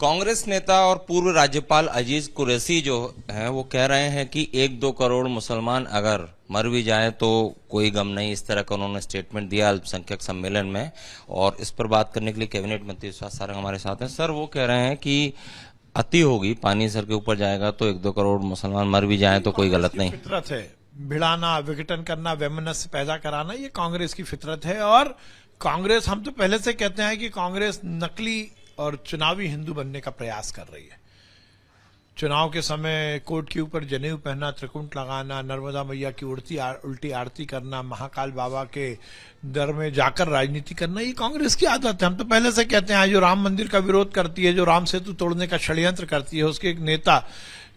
कांग्रेस नेता और पूर्व राज्यपाल अजीज कुरैशी जो हैं वो कह रहे हैं कि 1-2 करोड़ मुसलमान अगर मर भी जाए तो कोई गम नहीं, इस तरह का उन्होंने स्टेटमेंट दिया अल्पसंख्यक सम्मेलन में। और इस पर बात करने के लिए कैबिनेट मंत्री विश्वास सारंग हमारे साथ हैं। सर, वो कह रहे हैं कि अति होगी, पानी सर के ऊपर जाएगा तो 1-2 करोड़ मुसलमान मर भी जाए तो कोई गलत नहीं। फितरत है, भिड़ाना, विघटन करना, वैमनस्य पैदा कराना, ये कांग्रेस की फितरत है। और कांग्रेस, हम तो पहले से कहते हैं कि कांग्रेस नकली और चुनावी हिंदू बनने का प्रयास कर रही है। चुनाव के समय कोर्ट के ऊपर जनेऊ पहनना, त्रिकुंट लगाना, नर्मदा मैया की उल्टी आरती करना, महाकाल बाबा के दर में जाकर राजनीति करना, ये कांग्रेस की आदत है। हम तो पहले से कहते हैं, जो राम मंदिर का विरोध करती है, जो राम सेतु तोड़ने का षड्यंत्र करती है, उसके एक नेता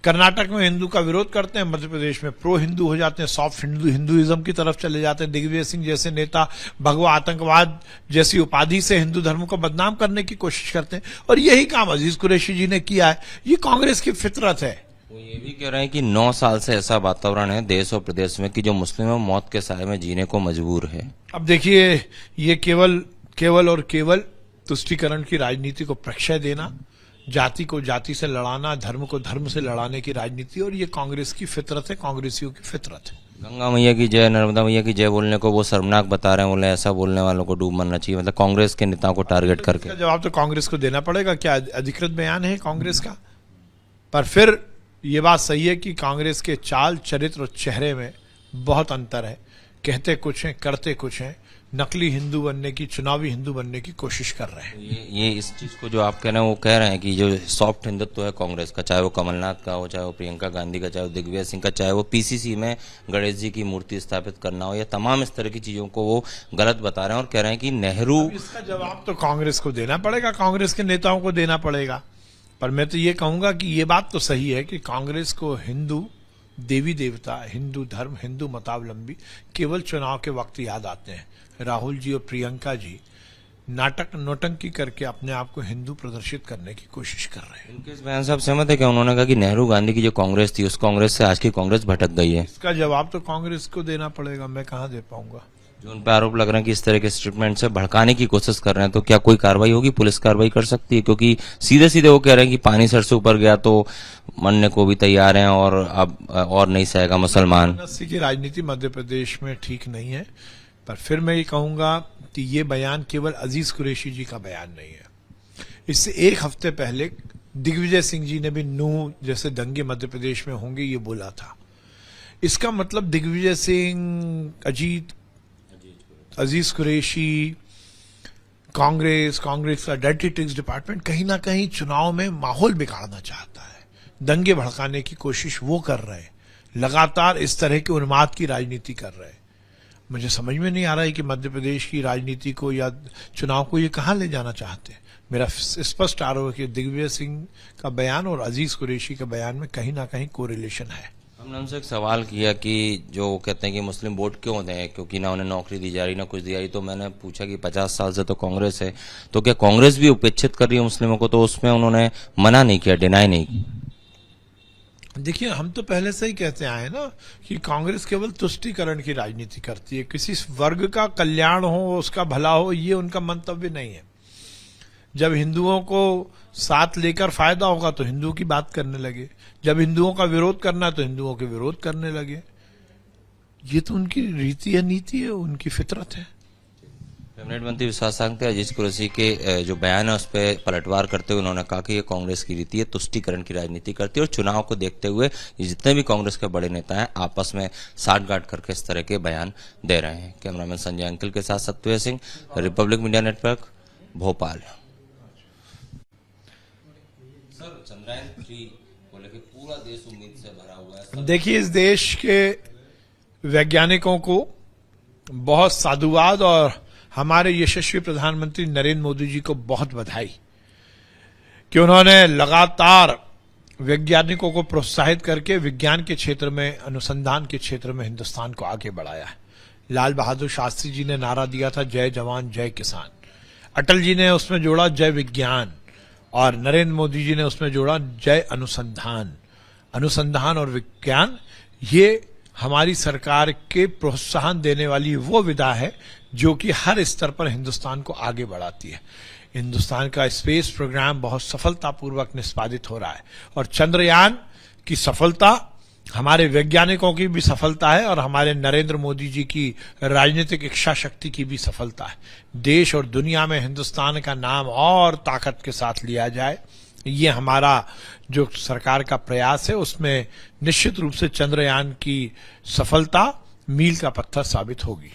कर्नाटक में हिंदू का विरोध करते हैं, मध्य प्रदेश में प्रो हिंदू हो जाते हैं, सॉफ्ट हिंदुइज्म की तरफ चले जाते हैं। दिग्विजय सिंह जैसे नेता भगवा आतंकवाद जैसी उपाधि से हिंदू धर्म को बदनाम करने की कोशिश करते हैं, और यही काम अजीज कुरैशी जी ने किया है। ये कांग्रेस की फितरत है। वो ये भी कह रहे हैं कि 9 साल से ऐसा वातावरण है देश और प्रदेश में कि जो मुस्लिम मौत के साए में जीने को मजबूर है। अब देखिए, ये केवल तुष्टीकरण की राजनीति को प्रश्रय देना, जाति को जाति से लड़ाना, धर्म को धर्म से लड़ाने की राजनीति, और ये कांग्रेस की फितरत है, कांग्रेसियों की फितरत है। गंगा मैया की जय, नर्मदा मैया की जय बोलने को वो शर्मनाक बता रहे हैं, बोले ऐसा बोलने वालों को डूब मरना चाहिए, मतलब कांग्रेस के नेताओं को टारगेट करके। इसका जवाब तो कांग्रेस को देना पड़ेगा। क्या अधिकृत बयान है कांग्रेस का? पर फिर ये बात सही है कि कांग्रेस के चाल, चरित्र और चेहरे में बहुत अंतर है। कहते कुछ हैं, करते कुछ हैं। नकली हिंदू बनने की, चुनावी हिंदू बनने की कोशिश कर रहे हैं। ये इस चीज को जो आप कह रहे हैं, वो कह रहे हैं कि जो सॉफ्ट हिंदुत्व है कांग्रेस का, चाहे वो कमलनाथ का हो, चाहे वो प्रियंका गांधी का, चाहे वो दिग्विजय सिंह का, चाहे वो पीसीसी में गणेश जी की मूर्ति स्थापित करना हो, या तमाम इस तरह की चीजों को वो गलत बता रहे हैं और कह रहे हैं कि नेहरू। इसका जवाब तो कांग्रेस को देना पड़ेगा, कांग्रेस के नेताओं को देना पड़ेगा। पर मैं तो ये कहूंगा कि ये बात तो सही है कि कांग्रेस को हिंदू देवी देवता, हिंदू धर्म, हिंदू मतावलंबी केवल चुनाव के वक्त याद आते हैं। राहुल जी और प्रियंका जी नाटक नौटंकी करके अपने आप को हिंदू प्रदर्शित करने की कोशिश कर रहे हैं। उनके इस बयान से आप सहमत है क्या? उन्होंने कहा कि नेहरू गांधी की जो कांग्रेस थी, उस कांग्रेस से आज की कांग्रेस भटक गई है। इसका जवाब तो कांग्रेस को देना पड़ेगा, मैं कहां दे पाऊंगा। जो उन पर आरोप लग रहे हैं कि इस तरह के स्टेटमेंट से भड़काने की कोशिश कर रहे हैं, तो क्या कोई कार्रवाई होगी? पुलिस कार्रवाई कर सकती है? क्योंकि सीधे सीधे वो कह रहे हैं कि पानी सर से ऊपर गया तो मरने को भी तैयार हैं और अब और नहीं सहेगा मुसलमान। की राजनीति मध्य प्रदेश में ठीक नहीं है। पर फिर मैं ये कहूंगा कि ये बयान केवल अजीज कुरैशी जी का बयान नहीं है। इससे एक हफ्ते पहले दिग्विजय सिंह जी ने भी नूह जैसे दंगे मध्य प्रदेश में होंगे ये बोला था। इसका मतलब दिग्विजय सिंह, अजीज कुरैशी, कांग्रेस का डर्टी ट्रिक्स डिपार्टमेंट कहीं ना कहीं चुनाव में माहौल बिगाड़ना चाहता है। दंगे भड़काने की कोशिश वो कर रहे हैं, लगातार इस तरह के उन्माद की राजनीति कर रहे हैं। मुझे समझ में नहीं आ रहा है कि मध्य प्रदेश की राजनीति को या चुनाव को ये कहां ले जाना चाहते हैं। मेरा स्पष्ट आरोप है कि दिग्विजय सिंह का बयान और अजीज कुरैशी के बयान में कहीं ना कहीं कोरिलेशन है। हमने उनसे एक सवाल किया कि जो कहते हैं कि मुस्लिम वोट क्यों दें, क्योंकि ना उन्हें नौकरी दी जा रही, ना कुछ दी जा रही, तो मैंने पूछा कि 50 साल से तो कांग्रेस है, तो क्या कांग्रेस भी उपेक्षित कर रही है मुस्लिमों को? तो उसमें उन्होंने मना नहीं किया, डिनाई नहीं किया। देखिए, हम तो पहले से ही कहते आए ना कि कांग्रेस केवल तुष्टीकरण की राजनीति करती है। किसी वर्ग का कल्याण हो, उसका भला हो, ये उनका मंतव्य नहीं है। जब हिंदुओं को साथ लेकर फायदा होगा तो हिंदुओं की बात करने लगे, जब हिंदुओं का विरोध करना है तो हिंदुओं के विरोध करने लगे। ये तो उनकी रीति है, नीति है, उनकी फितरत है। कैबिनेट मंत्री विश्वास सारंग थे। अजीज कुरैशी के जो बयान है उस पर पलटवार करते हुए उन्होंने कहा कि ये कांग्रेस की रीति है, तुष्टीकरण की राजनीति करती है, और चुनाव को देखते हुए ये जितने भी कांग्रेस के बड़े नेता हैं आपस में साठगांठ करके इस तरह के बयान दे रहे हैं। कैमरामैन संजय अंकिल के साथ Satyaved Singh, Republic media network, Bhopal. Sir, Chandrayaan को लेकर पूरा देश उम्मीद से भरा हुआ है। देखिए, इस देश के वैज्ञानिकों को बहुत साधुवाद और हमारे यशस्वी प्रधानमंत्री नरेंद्र मोदी जी को बहुत बधाई कि उन्होंने लगातार वैज्ञानिकों को प्रोत्साहित करके विज्ञान के क्षेत्र में, अनुसंधान के क्षेत्र में हिंदुस्तान को आगे बढ़ाया है। लाल बहादुर शास्त्री जी ने नारा दिया था, जय जवान जय किसान। अटल जी ने उसमें जोड़ा जय विज्ञान, और नरेंद्र मोदी जी ने उसमें जोड़ा जय अनुसंधान। अनुसंधान और विज्ञान, ये हमारी सरकार के प्रोत्साहन देने वाली वो विधा है जो कि हर स्तर पर हिंदुस्तान को आगे बढ़ाती है। हिंदुस्तान का स्पेस प्रोग्राम बहुत सफलतापूर्वक निष्पादित हो रहा है और चंद्रयान की सफलता हमारे वैज्ञानिकों की भी सफलता है और हमारे नरेंद्र मोदी जी की राजनीतिक इच्छा शक्ति की भी सफलता है। देश और दुनिया में हिंदुस्तान का नाम और ताकत के साथ लिया जाए, ये हमारा जो सरकार का प्रयास है, उसमें निश्चित रूप से चंद्रयान की सफलता मील का पत्थर साबित होगी।